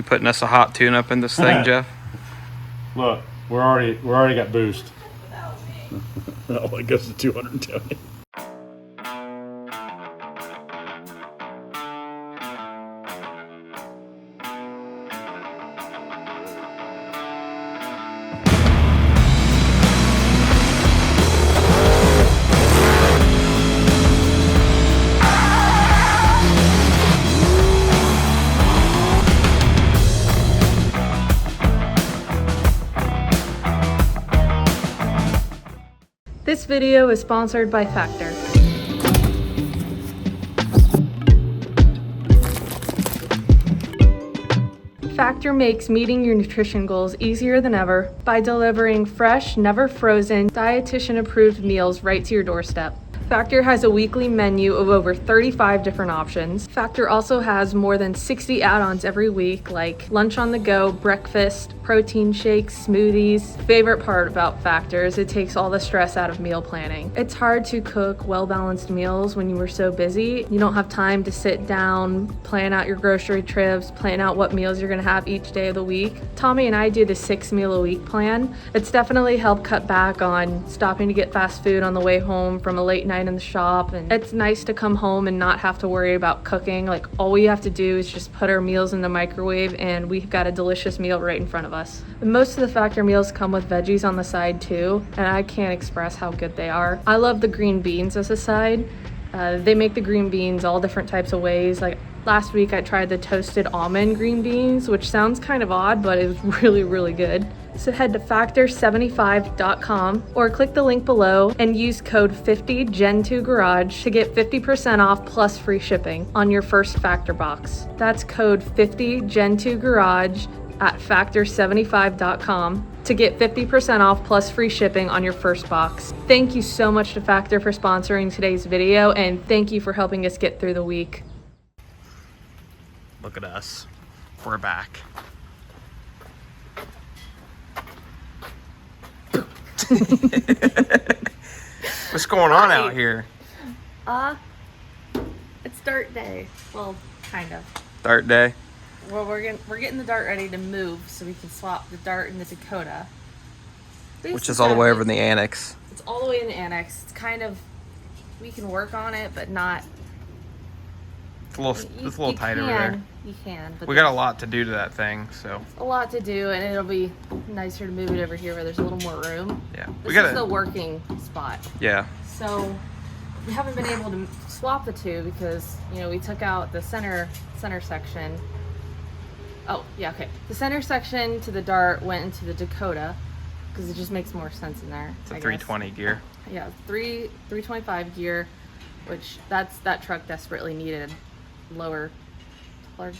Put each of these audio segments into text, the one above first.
putting us a hot tune-up in this thing, Jeff? Look, we're already got boost. Oh, it goes to 220. This video is sponsored by Factor. Factor makes meeting your nutrition goals easier than ever by delivering fresh, never frozen, dietitian-approved meals right to your doorstep. Factor has a weekly menu of over 35 different options. Factor also has more than 60 add-ons every week, like lunch on the go, breakfast, protein shakes, smoothies. Favorite part about Factor is it takes all the stress out of meal planning. It's hard to cook well-balanced meals when you are so busy. You don't have time to sit down, plan out your grocery trips, plan out what meals you're gonna have each day of the week. Tommy and I do the 6-meal-a-week plan. It's definitely helped cut back on stopping to get fast food on the way home from a late night in the shop, and it's nice to come home and not have to worry about cooking. Like, all we have to do is just put our meals in the microwave and we've got a delicious meal right in front of us. And most of the Factor meals come with veggies on the side too, and I can't express how good they are. I love the green beans as a side. They make the green beans all different types of ways. Like last week I tried the toasted almond green beans, which sounds kind of odd, but it was really good. So head to factor75.com or click the link below and use code 50Gen2Garage to get 50% off plus free shipping on your first Factor box. That's code 50Gen2Garage at factor75.com to get 50% off plus free shipping on your first box. Thank you so much to Factor for sponsoring today's video, and thank you for helping us get through the week. Look at us. We're back. What's going on out here? It's dirt day. Well, kind of. Dart day? Well, we're getting the dart ready to move so we can swap the dart and the Dakota. Which is all the way over in the annex. It's all the way in the annex. It's kind of, we can work on it, but not. It's a little tight over there. You can. But we got a lot to do to that thing, so. A lot to do, and it'll be nicer to move it over here where there's a little more room. Yeah. This is the working spot. Yeah. So we haven't been able to swap the two because, you know, we took out the center section. Oh, yeah, okay. The center section to the dart went into the Dakota because it just makes more sense in there. It's a 320 gear. Yeah, 325 gear, which that truck desperately needed lower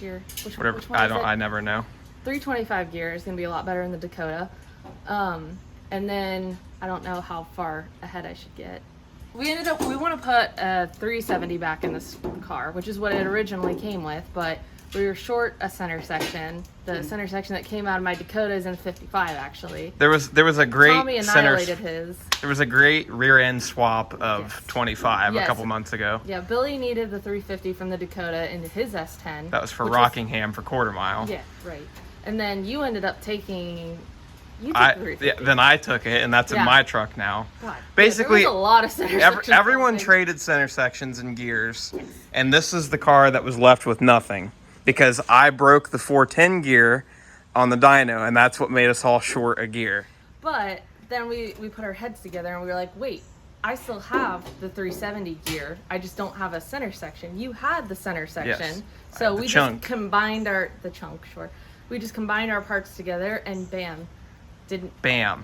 gear. Which one is it? I never know. 325 gear is gonna be a lot better in the Dakota. And then I don't know how far ahead I should get. We want to put a 370 back in this car, which is what it originally came with, but we were short a center section. The center section that came out of my Dakota is in 55 actually. There was a great Tommy annihilated his. There was a great rear end swap of 25 a couple months ago. Yeah, Billy needed the 350 from the Dakota into his S10. That was for Rockingham for quarter mile. Yeah, right. And then you ended up taking. Then I took it, and that's in my truck now. God, basically, there was a lot of center sections. Everyone traded center sections and gears, and this is the car that was left with nothing because I broke the 410 gear on the dyno, and that's what made us all short a gear. But then we put our heads together, and we were like, wait, I still have the 370 gear. I just don't have a center section. You had the center section, so we just combined we just combined our parts together, and bam.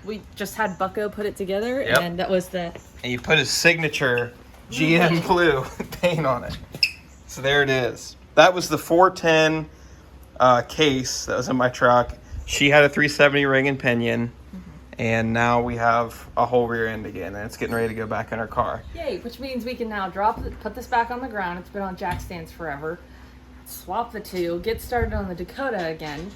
We just had Bucko put it together, and that was the. And you put his signature GM blue paint on it. So there it is. That was the 410 case that was in my truck. She had a 370 ring and pinion, and now we have a whole rear end again, and it's getting ready to go back in our car. Yay! Which means we can now put this back on the ground. It's been on jack stands forever. Swap the two. Get started on the Dakota again.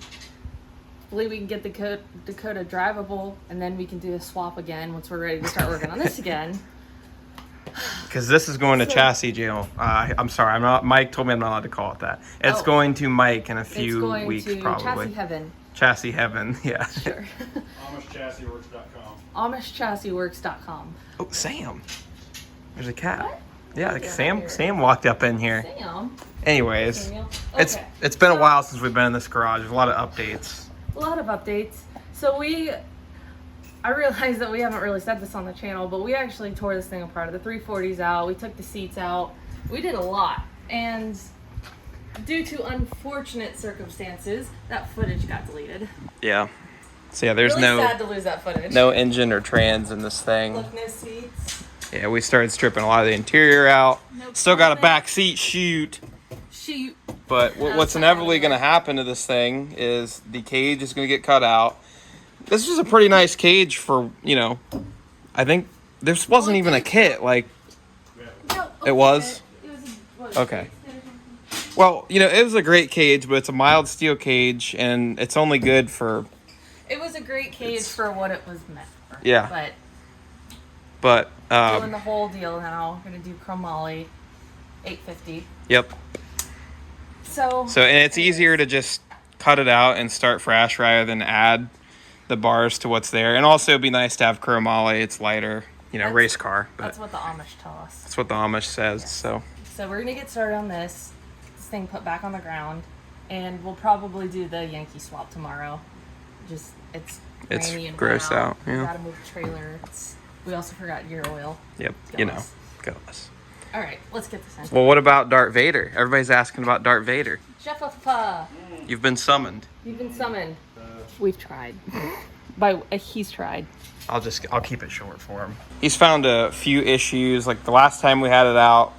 Hopefully we can get the Dakota drivable, and then we can do the swap again once we're ready to start working on this again. Because this is going to So- chassis jail. I'm sorry, I'm not. Mike told me I'm not allowed to call it that. It's Oh. going to Mike in a It's few going weeks, to probably. chassis heaven. Chassis heaven, yeah. Sure. AmishChassisWorks.com. AmishChassisWorks.com. Oh, Sam. There's a cat. What? Yeah, Look at Sam. here. Sam walked up in here. Sam. Anyways, Samuel. it's Okay. it's been a while since we've been in this garage. There's a lot of updates. A lot of updates. So I realized that we haven't really said this on the channel, but we actually tore this thing apart. The 340s out, we took the seats out. We did a lot. And due to unfortunate circumstances, that footage got deleted. Yeah. So yeah, there's Really sad to lose that footage. no engine or trans in this thing. Look, no seats. Yeah, we started stripping a lot of the interior out. No Still got a plumbing. back seat chute. Shoot. But what's inevitably going to happen to this thing is the cage is going to get cut out. This was a pretty nice cage for, I think this wasn't even a kit. Like, No, It was? It was what, Okay. well, it was a great cage, but it's a mild steel cage, and it's only good for, It was a great cage for what it was meant for. Yeah. But but, doing the whole deal now. We're gonna do chromoly, 850. yep. So And it's easier to just cut it out and start fresh rather than add the bars to what's there. And also it'd be nice to have chromoly. It's lighter, race car. But That's what the Amish tell us. that's what the Amish says, so. So we're gonna get started on this. Get this thing put back on the ground, and we'll probably do the Yankee swap tomorrow. Just it's rainy and gross wet out, We yeah. gotta move the trailer. We also forgot gear oil. Yep, Jealous. go us. All right, let's get this in. Well, what about Darth Vader? Everybody's asking about Darth Vader. Jeffa, You've been summoned. you've been summoned. We've tried. He's tried. I'll keep it short for him. He's found a few issues. Like the last time we had it out,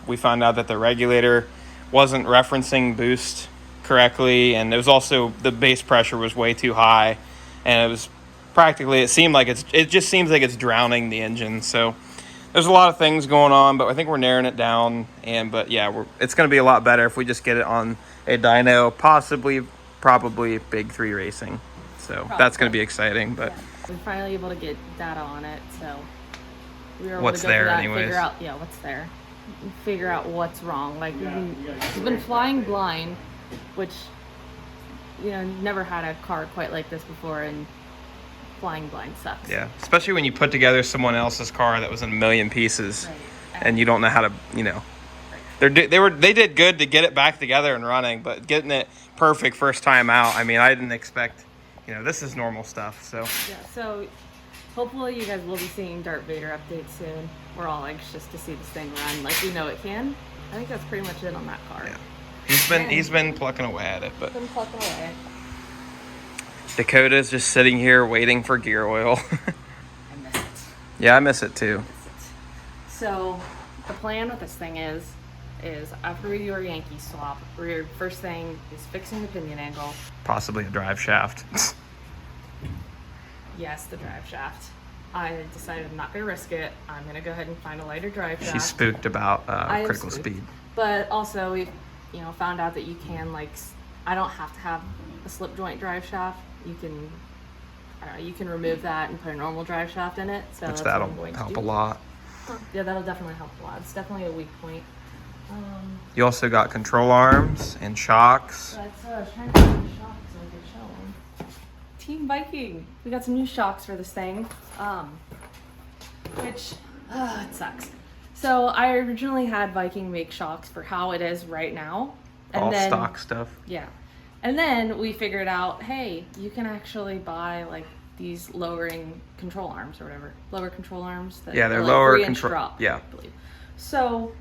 we found out that the regulator wasn't referencing boost correctly, and it was also the base pressure was way too high, and it was practically it just seems like it's drowning the engine. So there's a lot of things going on, but I think we're narrowing it down. But yeah, it's going to be a lot better if we just get it on a dyno, probably Big 3 Racing. So that's going to be exciting. But We're finally able to get data on it, so we were able What's to go there through that anyways? And figure out what's there, and figure out what's wrong. Like we've been flying blind, which never had a car quite like this before, and flying blind sucks. yeah, especially when you put together someone else's car that was in a million pieces, Right. and you don't know how to, they did good to get it back together and running, but getting it perfect first time out, I didn't expect, this is normal stuff. So Yeah, so hopefully you guys will be seeing Darth Vader updates soon. We're all anxious to see this thing run like we know it can. I think that's pretty much it on that car. Yeah. he's been plucking away at it, but Been plucking away. Dakota's just sitting here waiting for gear oil. I miss it. Yeah, I miss it too. So the plan with this thing is after we do our Yankee swap, our first thing is fixing the pinion angle. Possibly a drive shaft. Yes, the drive shaft. I decided I'm not gonna risk it. I'm gonna go ahead and find a lighter drive shaft. She's spooked about I am critical spooked. speed. But also we, found out that you can I don't have to have a slip joint drive shaft. You can, you can remove that and put a normal drive shaft in it. So Which that's what that'll I'm going to help do. a lot. Yeah, that'll definitely help a lot. It's definitely a weak point. You also got control arms and shocks. That's I was trying to find the shocks so I could show them. Team Viking. We got some new shocks for this thing. Which it sucks. So I originally had Viking make shocks for how it is right now. And All then, stock stuff. Yeah. And then we figured out, hey, you can actually buy these lowering control arms or whatever. Lower control arms. That Yeah, they're are, lower 3-inch control- drop, yeah. I believe. So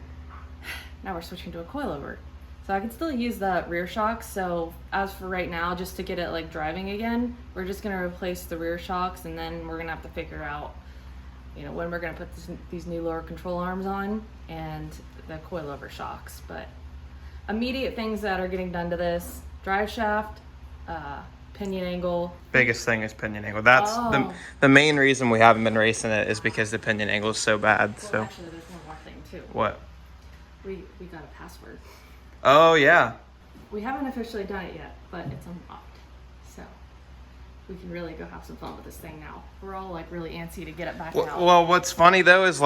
now we're switching to a coilover. So I can still use the rear shocks. So as for right now, just to get it driving again, we're just gonna replace the rear shocks, and then we're gonna have to figure out, when we're gonna put these new lower control arms on and the coilover shocks. But immediate things that are getting done to this: drive shaft, pinion angle. Biggest thing is pinion angle. That's Oh. the main reason we haven't been racing it is because the pinion angle is so bad. Well, So actually, there's one more thing too. what? We got a password. Oh yeah. We haven't officially done it yet, but it's unlocked. So we can really go have some fun with this thing now. We're all really antsy to get it back out. Well, what's funny though is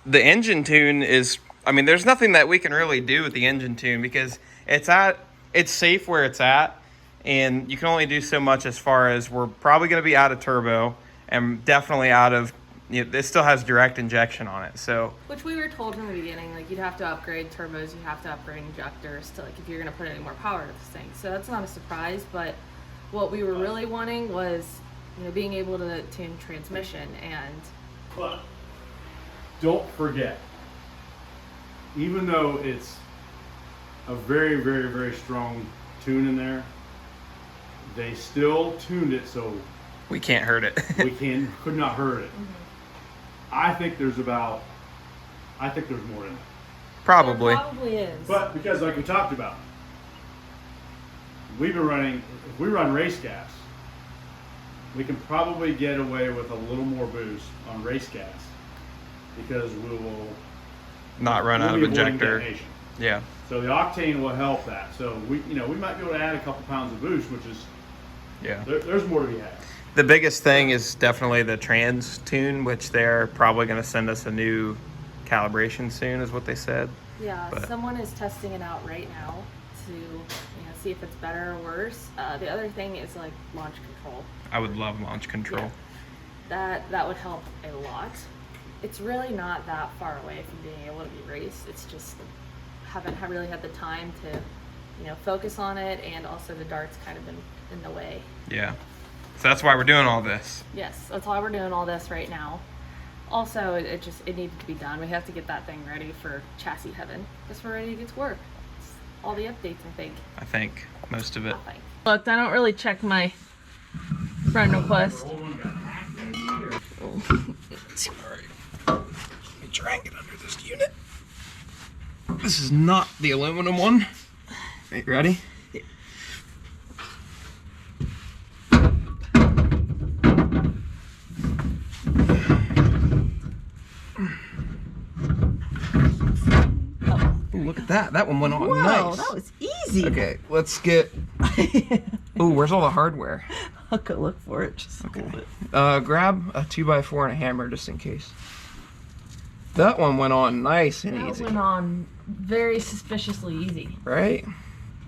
the engine tune is, I mean, there's nothing that we can really do with the engine tune because it's safe where it's at, and you can only do so much as far as we're probably going to be out of turbo and definitely out of, it still has direct injection on it. So, which we were told from the beginning, like you'd have to upgrade turbos, you have to upgrade injectors to, like, if you're going to put any more power to this thing. So that's not a surprise, but what we were really wanting was, being able to tune transmission. And But don't forget, even though it's a very, very, very strong tune in there, they still tuned it so we can't hurt it. could not hurt it. I think there's more in it. Probably. There probably is. But because, like we talked about, if we run race gas, we can probably get away with a little more boost on race gas because we will Not run out of injector. Yeah. So the octane will help that. So we might be able to add a couple pounds of boost, which is, Yeah. there's more to be had. The biggest thing is definitely the trans tune, which they're probably going to send us a new calibration soon, is what they said. Yeah, But someone is testing it out right now to see if it's better or worse. The other thing is like launch control. I would love launch control. Yeah. That would help a lot. It's really not that far away from being able to be raced. It's just haven't really had the time to focus on it, and also the dart's kind of been in the way. Yeah. So that's why we're doing all this. Yes, that's why we're doing all this right now. Also, it needed to be done. We have to get that thing ready for chassis heaven because we're ready to get to work. It's all the updates, I think most of it. Look, I don't really check my friend request. All right. Let me try and get under this unit. This is not the aluminum one. Right, ready? Yeah. Ooh, look at that. That one went on Whoa, nice. that was easy. Okay, let's get... Ooh, where's all the hardware? I'll go look for it. Just hold it. Grab a 2x4 and a hammer just in case. That one went on nice and That easy. went on very suspiciously easy. Right?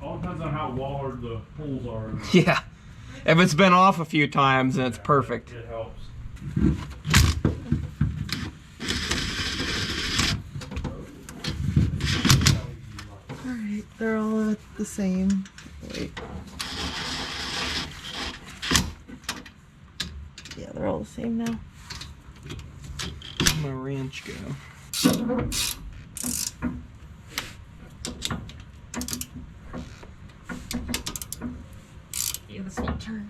All depends on how watered the pools are. Yeah. If it's been off a few times, then it's perfect. It helps. Alright, they're all the same. Wait. Yeah, they're all the same now. Where'd my wrench go? Yeah, this will turn.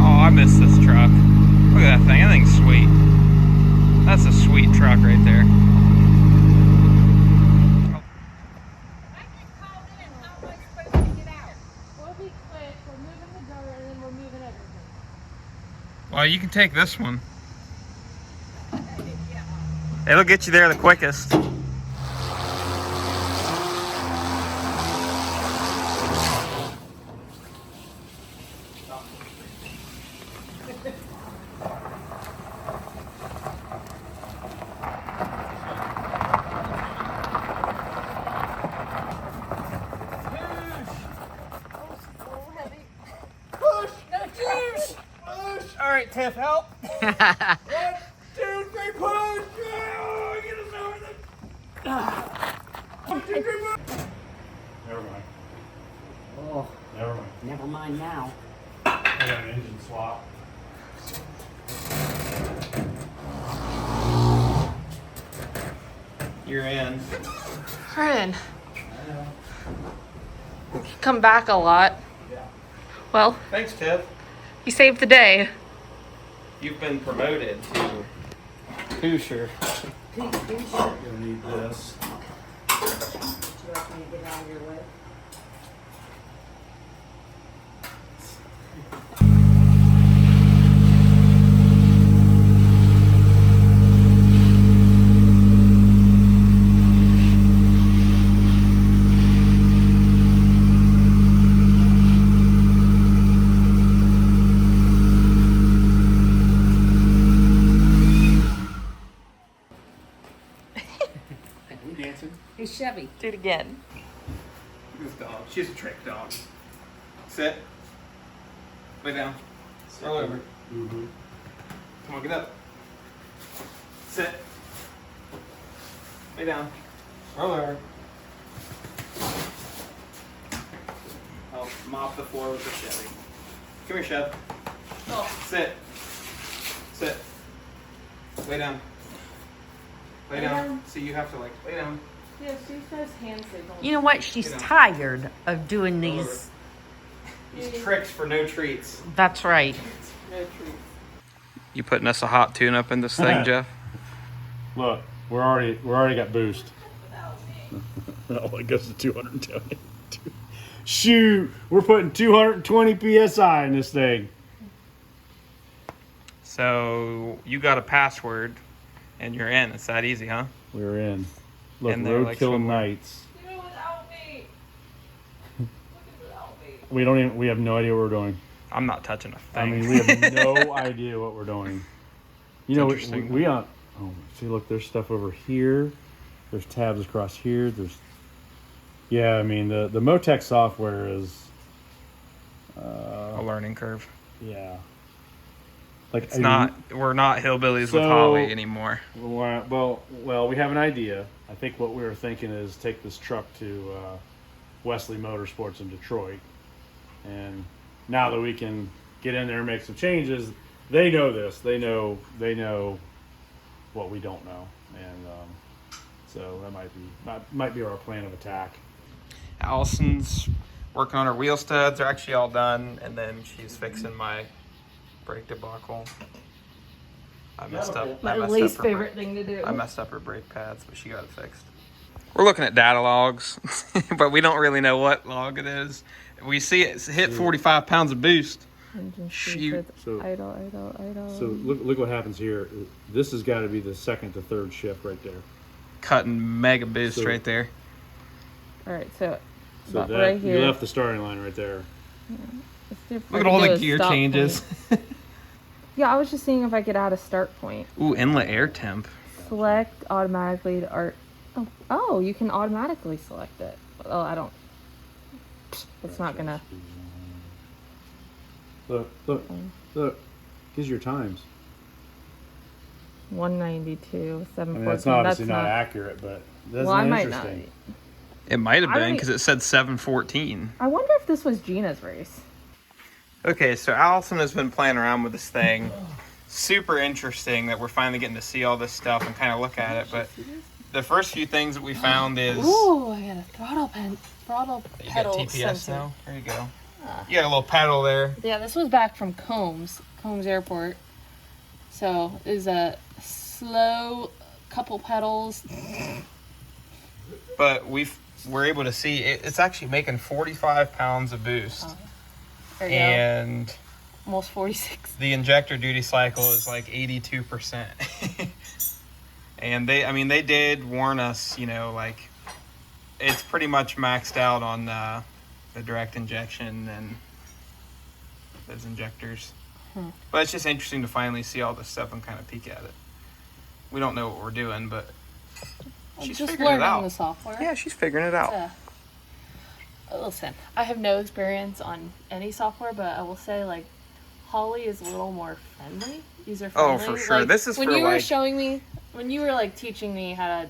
Oh, I miss this truck. Look at that thing. That thing's sweet. That's a sweet truck right there. Well, you can take this one. It'll get you there the quickest. All right, Tiff, help. 1, 2, 3, push. Oh, get us over the... 1, 2, 3, push. Never mind. Oh, Never mind. never mind now. I got an engine swap. You're in. We're in. Come back a lot. Well, Thanks, Tiff. you saved the day. You've been promoted to Hoosier. Gonna need this. You dancing? Hey, Chevy. Do it again. This dog. She's a trick dog. Sit. Lay down. Roll over. Mm-hmm. Come on, get up. Sit. Lay down. Roll over. I'll mop the floor with the Chevy. Come here, Chev. Oh. Sit. Sit. Lay down. Lay down. See, you have to like lay down. Yeah, she says hand signals. You know what? She's You know. tired of doing these. These tricks for no treats. That's right. No treats. You putting us a hot tune up in this thing, Jeff? Look, we're already got boost. Oh, it goes to 220. Shoot, we're putting 220 psi in this thing. So you got a password, and you're in. It's that easy, huh? We're in. Look, And they're road like killing somewhere. nights. Do it without me. Look at without me. We have no idea what we're doing. I'm not touching a thing. I mean, we have no idea what we're doing. You know, interesting. we on. Oh, see, look, there's stuff over here. There's tabs across here. Yeah, I mean, the Motec software is. A learning curve. Yeah. Like It's not. We're not hillbillies with So- Holly anymore. Well, we have an idea. I think what we were thinking is take this truck to Wesley Motorsports in Detroit, and now that we can get in there and make some changes, they know this. They know what we don't know, and so that might be our plan of attack. Allison's working on her wheel studs. They're actually all done, and then she's fixing my brake debacle. I messed up. My I messed least up her favorite thing to do. I messed up her brake pads, but she got it fixed. We're looking at data logs, but we don't really know what log it is. We see it hit 45 pounds of boost. Engine Shoot. So- idle. So look what happens here. This has got to be the second to third shift right there. Cutting mega boost So- right there. All right, so So about that right here. you left the starting line right there. Let's see if I Look at can all do the a gear stop changes. point. Yeah, I was just seeing if I could add a start point. Ooh, inlet air temp. Select automatically to art. Oh, you can automatically select it. Oh, I don't. It's not gonna. Look. Gives your times. 192, I 714. mean, that's obviously not accurate, but that's Well, I might not. interesting. It might have I been don't because it said 714. I wonder if this was Gina's race. Okay, so Allison has been playing around with this thing. Super interesting that we're finally getting to see all this stuff and kind of look at it. But the first few things that we found is Ooh, I got a throttle you got pedal TPS sensor. now. There you go. You got a little pedal there. Yeah, this was back from Combs Airport. So it was a slow couple pedals. But we're able to see it's actually making 45 pounds of boost. There you go. And Almost 46. the injector duty cycle is like 82%. And they did warn us, like it's pretty much maxed out on the direct injection and those injectors. But it's just interesting to finally see all this stuff and kind of peek at it. We don't know what we're doing, but she's Just figuring it learning out. the software. Yeah, she's figuring it out. Listen, I have no experience on any software, but I will say, like, Holly is a little more friendly, user friendly. Oh, for sure. Like, This is when for, you were like- showing me, when you were like teaching me how to,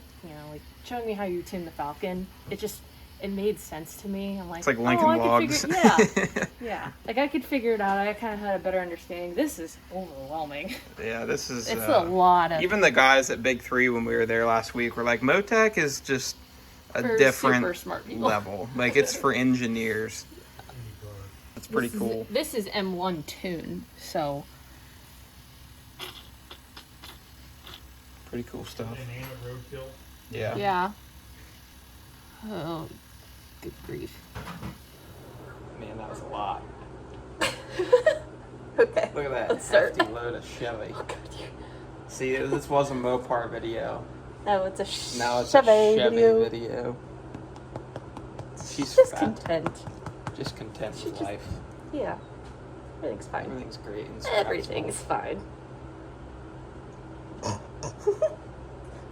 showing me how you tune the Falcon. It made sense to me. I'm like, It's like Lincoln I Logs. could figure, yeah. Like I could figure it out. I kind of had a better understanding. This is overwhelming. Yeah, this is. It's a lot of. Even the guys at Big Three when we were there last week were like, Motec is just a For super different smart people. level. Like it's for engineers. It's pretty cool. This is M1 tune, so Pretty cool stuff. Yeah. yeah. Oh, good grief. Man, that was a lot. Okay. Look at that Let's start. hefty load of Chevy. See, this was a Mopar video. No, it's a Now it's Chevy a Chevy video. video. She's Just fat. content. Just content with just- life. Yeah. Everything's fine. Everything's great. And Everything's fine.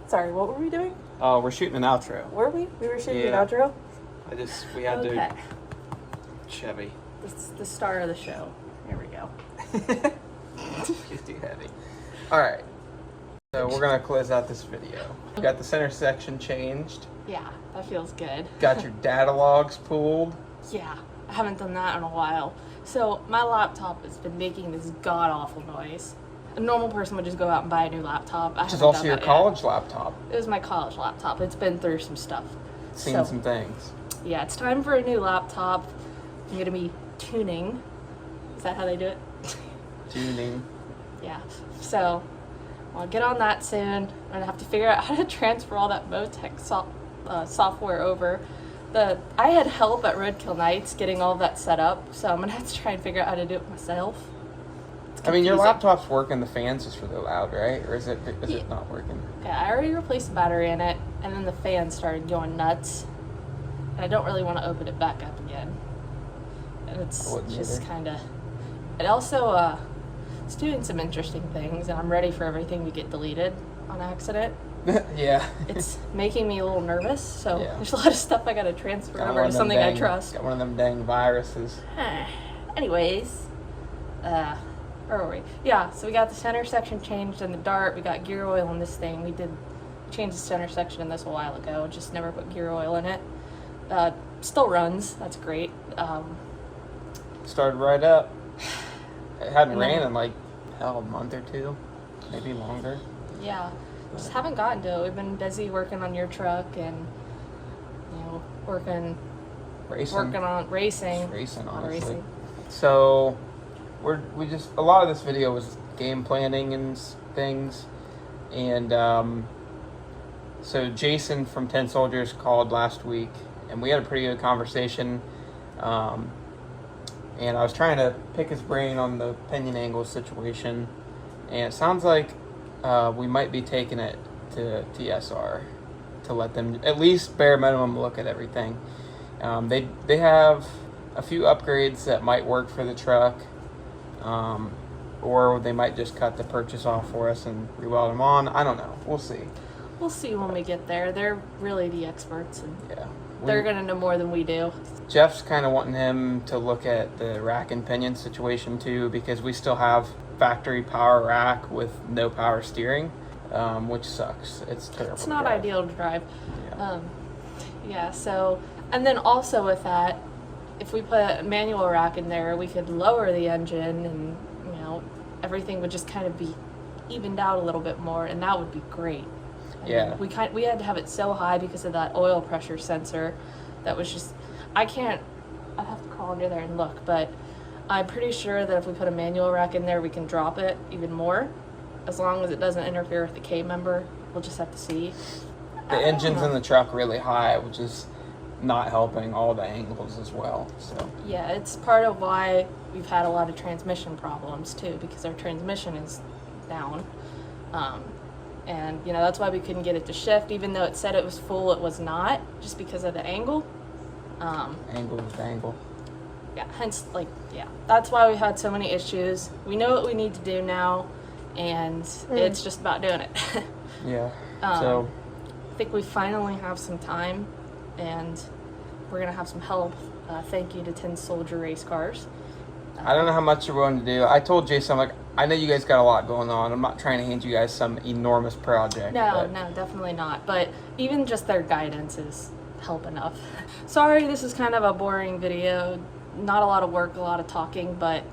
It's Sorry, what were we doing? Oh, we're shooting an outro. Were we? We were shooting Yeah. an outro? We had Okay. to. Chevy. This is the star of the show. Here we go. She's too heavy. Alright. So we're going to close out this video. Got the center section changed. Yeah, that feels good. Got your data logs pulled. Yeah, I haven't done that in a while. So my laptop has been making this god-awful noise. A normal person would just go out and buy a new laptop. Which is also your college laptop. It was my college laptop. It's been through some stuff. Seen some things. Yeah, it's time for a new laptop. I'm going to be tuning. Is that how they do it? Tuning. Yeah. So I'll get on that soon. I'm going to have to figure out how to transfer all that Motec software over. I had help at Roadkill Nights getting all of that set up, so I'm going to have to try and figure out how to do it myself. I mean, your confusing. laptop's working, the fan's just really loud, right? Or is it not working? Yeah, I already replaced the battery in it, and then the fan started going nuts. And I don't really want to open it back up again. And it's I wouldn't just either. kind of... It also, it's doing some interesting things, and I'm ready for everything to get deleted on accident. Yeah. It's making me a little nervous, so Yeah. there's a lot of stuff I gotta transfer Got over one to of them something I dang- trust. Got one of them dang viruses. Anyways, where were we? Yeah, so we got the center section changed in the Dart. We got gear oil in this thing. We changed the center section in this a while ago, just never put gear oil in it. Still runs, that's great. Started right up. It hadn't And then- ran in like, a month or two. Maybe longer. Yeah, just haven't gotten to it. We've been busy working on your truck and, working on racing. Just racing, On honestly. racing. So, a lot of this video was game planning and things. And, so Jason from 10 Soldiers called last week, and we had a pretty good conversation. And I was trying to pick his brain on the pinion angle situation. And it sounds like we might be taking it to TSR to let them, at least bare minimum, look at everything. They have a few upgrades that might work for the truck. Or they might just cut the purchase off for us and re-weld them on. I don't know. We'll see. We'll see when we get there. They're really the experts, and Yeah. they're gonna know more than we do. Jeff's kind of wanting him to look at the rack and pinion situation too, because we still have factory power rack with no power steering, which sucks. It's terrible. It's to not drive. ideal to drive. Yeah. Yeah, so, and then also with that, if we put a manual rack in there, we could lower the engine and, everything would just kind of be evened out a little bit more, and that would be great. I mean, Yeah. we had to have it so high because of that oil pressure sensor that was just, I'd have to crawl under there and look, but I'm pretty sure that if we put a manual rack in there, we can drop it even more, as long as it doesn't interfere with the K-member. We'll just have to see. The engine's in the truck really high, which is not helping all the angles as well. So Yeah, it's part of why we've had a lot of transmission problems too, because our transmission is down. And that's why we couldn't get it to shift, even though it said it was full, it was not, just because of the angle. angle with angle. Yeah, hence, that's why we had so many issues. We know what we need to do now, and it's just about doing it. Yeah. I think we finally have some time, and we're gonna have some help. Thank you to 10 Soldier Race Cars. I don't know how much you're willing to do. I told Jason, I know you guys got a lot going on. I'm not trying to hand you guys some enormous project. No, but definitely not. But even just their guidance is help enough. Sorry, this is kind of a boring video. Not a lot of work, a lot of talking, but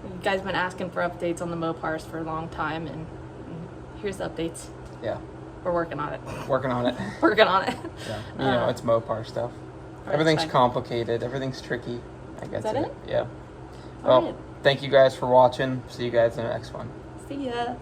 you guys been asking for updates on the Mopars for a long time, and here's the updates. Yeah. We're working on it. Working on it. Working on it. Yeah. It's Mopar stuff. Right, Everything's fine. complicated. Everything's tricky. I guess that it? Yeah. All Well, right. thank you guys for watching. See you guys in the next one. See ya.